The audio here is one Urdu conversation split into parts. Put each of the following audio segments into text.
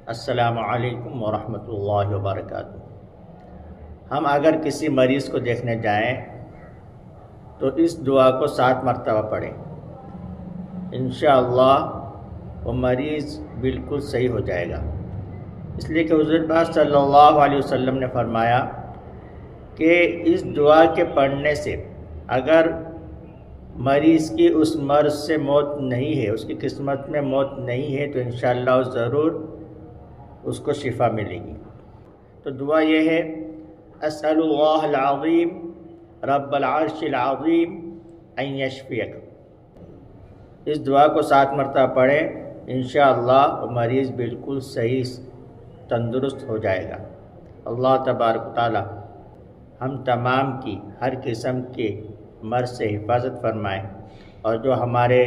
السلام علیکم ورحمۃ اللہ وبرکاتہ۔ ہم اگر کسی مریض کو دیکھنے جائیں تو اس دعا کو 7 مرتبہ پڑھیں، انشاءاللہ وہ مریض بالکل صحیح ہو جائے گا۔ اس لیے کہ حضور پاک صلی اللہ علیہ وسلم نے فرمایا کہ اس دعا کے پڑھنے سے اگر مریض کی اس مرض سے موت نہیں ہے، اس کی قسمت میں موت نہیں ہے، تو انشاءاللہ ضرور اس کو شفا ملے گی۔ تو دعا یہ ہے، اسأل اللہ العظیم رب العرش العظیم ان یشفیک۔ اس دعا کو 7 مرتبہ پڑھیں، انشاءاللہ وہ مریض بالکل صحیح تندرست ہو جائے گا۔ اللہ تبارک و تعالی ہم تمام کی ہر قسم کے مرض سے حفاظت فرمائے، اور جو ہمارے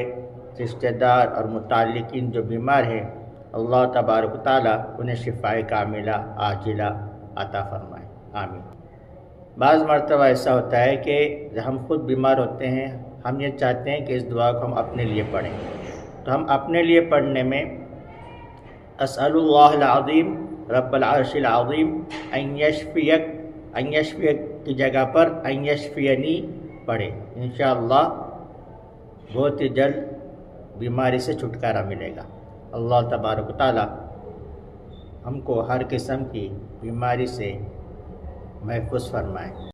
رشتہ دار اور متعلقین جو بیمار ہیں، اللہ تبارک و تعالی انہیں شفائے کاملہ عاجلہ عطا فرمائے، آمین۔ بعض مرتبہ ایسا ہوتا ہے کہ جب ہم خود بیمار ہوتے ہیں، ہم یہ چاہتے ہیں کہ اس دعا کو ہم اپنے لیے پڑھیں، تو ہم اپنے لیے پڑھنے میں اسأل اللہ العظیم رب العرش العظیم ان یشفیک کی جگہ پر ان یشفینی پڑھیں، انشاءاللہ بہت ہی جلد بیماری سے چھٹکارا ملے گا۔ اللہ تبارک و تعالی ہم کو ہر قسم کی بیماری سے محفوظ فرمائے۔